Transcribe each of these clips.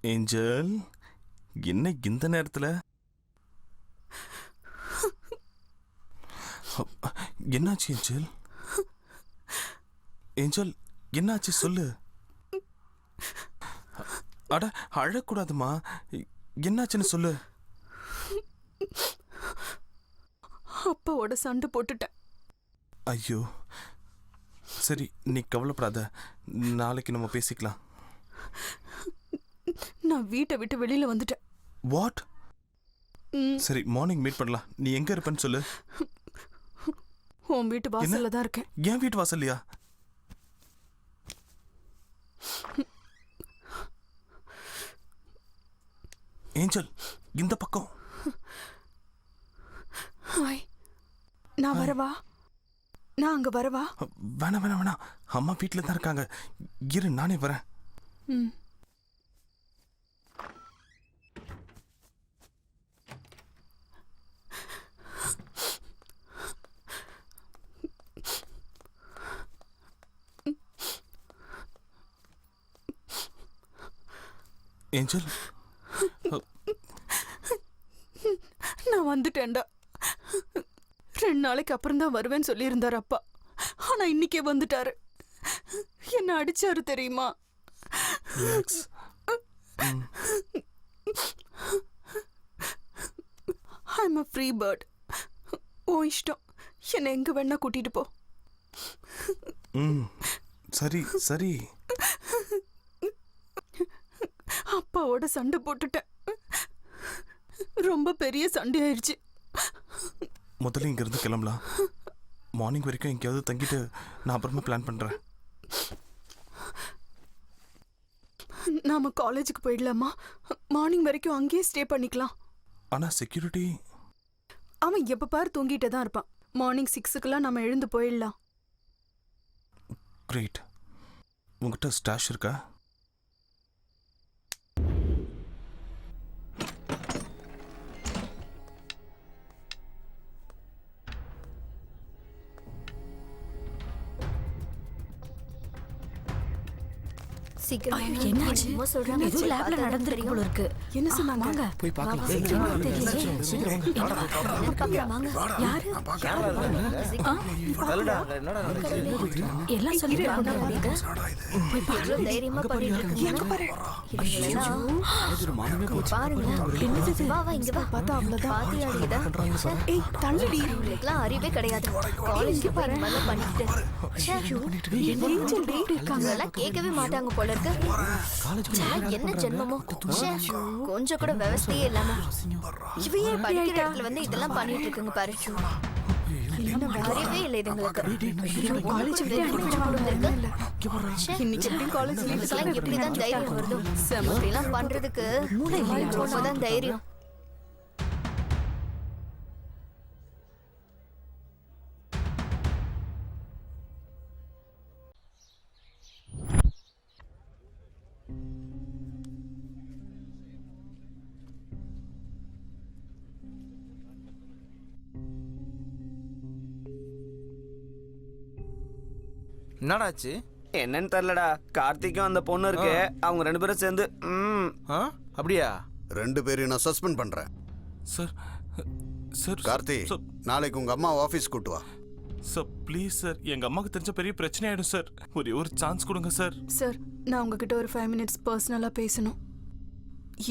Angel, என்ன இந்த நேரத்தில்? என்னாச்சு ஏஞ்சல்? ஏஞ்சல் என்னாச்சு சொல்லு. அட அழக்கூடாதுமா, என்னாச்சுன்னு சொல்லு. அப்பாவோட சண்டை போட்டுட்டேன். ஐயோ சரி, நீ கவலைப்படாத, நாளைக்கு நம்ம பேசிக்கலாம். நான் வீட்டை விட்டு வெளியில வந்துட்டேன். வாட்? சரி, மார்னிங் மீட் பண்ணலாம். நீ எங்க இருப்பேன்னு சொல்லு. உன் வீட்டு வாசல்ல தான் இருக்கேன். என் வீட்டு வாசல்லையா? ஏஞ்சல் இந்த பக்கம். ஹாய், நான் வரவா? நான் அங்க வரவா? வேணாம் வேணாம் வேணாம், அம்மா வீட்டில் தான் இருக்காங்க. இரு, நானே வரேன். ஏஞ்சல், நான் வந்துட்டேன்டா. 2 நாளைக்கு அப்புறம் தான் வருவேன்னு சொல்லியிருந்தார் அப்பா. ஆனா இன்னைக்கே வந்துட்டாரு. என்ன அடிச்சாரு தெரியுமா? I'm a free bird. ஓ இஷ்டம், என்னை எங்க வேணா கூட்டிட்டு போ. சரி சரி. அப்பாவோட சண்டை போட்டுட்டேன். ரொம்ப பெரிய சண்டை ஆயிடுச்சு. முதல்ல இங்கிருந்து கிளம்பலாம். மார்னிங் வரைக்கும் எங்கேயாவது தங்கிட்டு நான் அப்புறமா பிளான் பண்றேன். நாம காலேஜுக்கு போயிடலாமா? மார்னிங் வரைக்கும் அங்கேயே ஸ்டே பண்ணிக்கலாம். ஆனா செக்யூரிட்டி? அவன் எப்ப பாரு தூங்கிட்டே தான் இருப்பான். மார்னிங் 6க்குலாம் நம்ம எழுந்து போயிடலாம். கிரேட். உங்ககிட்ட ஸ்டாஷ் இருக்கா? என்னாச்சு? ஏதோ லேப்ல நடந்துருக்கு போல இருக்கு. என்ன சொன்னாங்க? வாங்க போய் பார்க்கலாம். யாரு? எல்லாம் சொல்லிருக்காங்க. போய் பாரு. தைரியமா பண்ணிட்டு எங்க பாரு. பாருங்க. வா வா இங்க வா. பார்த்தா அவ்வளவுதான். பாத்தியாடிடா. ஏய் தள்ளுடி. இவங்களுக்குலாம் அறிவே கிடையாது. காலேஜ்க்கு பாரு நல்லா பண்ணிட்டு. இதெல்லாம் கேட்கவே மாட்டாங்க போல இருக்கு. என்ன ஜென்மமோ. கொஞ்சம் கூட விவசாயே இல்லாம இவையே படிக்கிற இடத்துல வந்து இதெல்லாம் பண்ணிட்டு இருக்குங்க பாரு. அறிவே இல்லை இதுங்களுக்கு. காலேஜ் எப்படிதான் தைரியம் வருதோ. இப்படிலாம் பண்றதுக்கு போனதான் தைரியம். என்னடாச்சு? என்னன்னு தெரியலடா. கார்த்திக்கும் அந்த பொண்ணு இருக்கு, அவங்க 2 பேரும் சேர்ந்து அப்படியா? 2 பேரையும் நான் சஸ்பெண்ட் பண்றேன். சார் சார் கார்த்தி, நாளைக்கு உங்க அம்மா ஆபீஸ் கூட்டு வா. சார் ப்ளீஸ் சார், எங்க அம்மாக்கு தெரிஞ்ச பெரிய பிரச்சனை ஆயிடும் சார். ஒரே ஒரு சான்ஸ் கொடுங்க சார். சார், நான் உங்ககிட்ட ஒரு 5 மினிட்ஸ் பர்சனலா பேசணும்.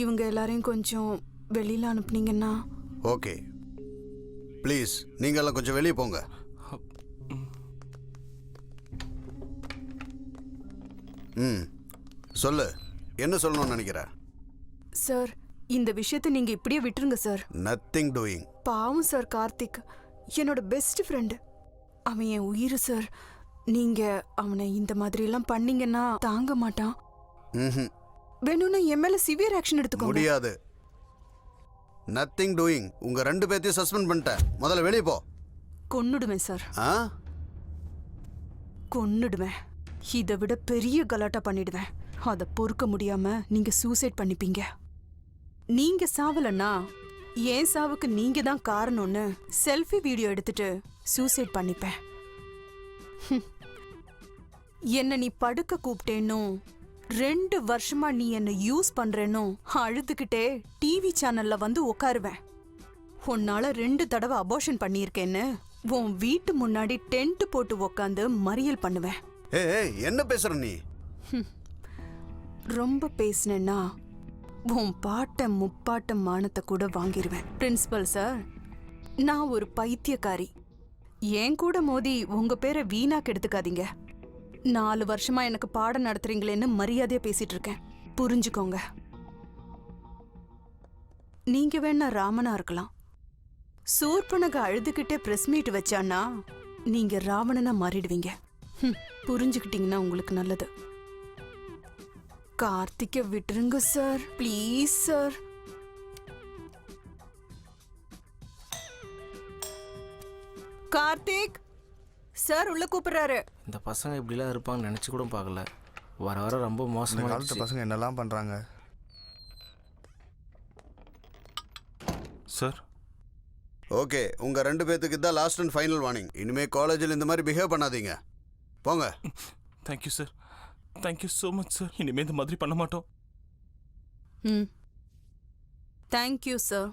இவங்க எல்லாரையும் கொஞ்சம் வெளியில அனுப்புனீங்கன்னா. ஓகே ப்ளீஸ், நீங்க எல்லாம் கொஞ்சம் வெளியே போங்க. சொல்லு, என்ன சொல்லணும்னு நினைக்கிற? சார், இந்த விஷயத்தை நீங்க இப்படியே விட்டுருங்க சார். Nothing doing. பாவம் சார், கார்த்திக் என்னோட பெஸ்ட் ஃப்ரெண்டு. அவன் என் உயிர் சார். நீங்க அவனை இந்த மாதிரி எல்லாம் பண்ணீங்கன்னா தாங்க மாட்டான். வேணும்னா என் மேல சிவியர் ஆக்ஷன் எடுத்துக்கோங்க. முடியாது. Nothing doing. உங்க 2 பேத்தையும் சஸ்பெண்ட் பண்ணிட்டேன். முதல்ல வெளியே போ. கொன்னுடுவேன் சார். கொன்னுடுவேன். இதை விட பெரிய கலாட்டா பண்ணிடுவேன். அதை பொறுக்க முடியாம நீங்க சூசைட் பண்ணிப்பீங்க. நீங்க சாவலன்னா என் சாவுக்கு நீங்க தான் காரணம்னு செல்ஃபி வீடியோ எடுத்துட்டு சூசைட் பண்ணிப்பேன். என்ன நீ படுக்க கூப்பிட்டேன்னும் 2 வருஷமா நீ என்ன யூஸ் பண்றேன்னு அழுதுகிட்டே டிவி சேனல்ல வந்து உட்காருவேன். உன்னால 2 தடவை அபார்ஷன் பண்ணியிருக்கேன்னு உன் வீட்டு முன்னாடி டென்ட் போட்டு உக்காந்து மறியல் பண்ணுவேன். ஏய் என்ன பேசுற நீ? ரொம்ப பேசினேன்னா உன் பாட்ட முப்பாட்ட மானத்தை கூட வாங்கிடுவேன். பிரின்சிபல் சார், நான் ஒரு பைத்தியக்காரி. என் கூட மோதி உங்க பேரை வீணா கெடுத்துக்காதீங்க. 4 வருஷமா எனக்கு பாடம் நடத்துறீங்களேன்னு மரியாதையா பேசிட்டு இருக்கேன். புரிஞ்சுக்கோங்க. நீங்க வேணா ராமனா இருக்கலாம். சூர்பனக அழுதுகிட்டே பிரஸ் மீட் வச்சானா நீங்க ராவணனா மாறிடுவீங்க. புரிஞ்சுக்கிட்டீங்கன்னா உங்களுக்கு நல்லது. கார்த்திகை விட்டுருங்க sir, please sir. Karthik sir உள்ள கூப்பிடுறாரு. இந்த பசங்க இப்படிலாம் இருப்பாங்கன்னு நினச்சி கூட பார்க்கல. வர வர ரொம்ப இந்த மோசமாக காலத்து பசங்க என்னெல்லாம் பண்ணுறாங்க. சார் ஓகே, உங்க 2 பேத்துக்கு தான் லாஸ்ட் அண்ட் ஃபைனல் வார்னிங். இனிமே காலேஜில் இந்த மாதிரி பிஹேவ் பண்ணாதீங்க. போங்க. Thank you sir, thank you so much sir. இனிமேல் இந்த மாதிரி பண்ண மாட்டோம். Thank you sir.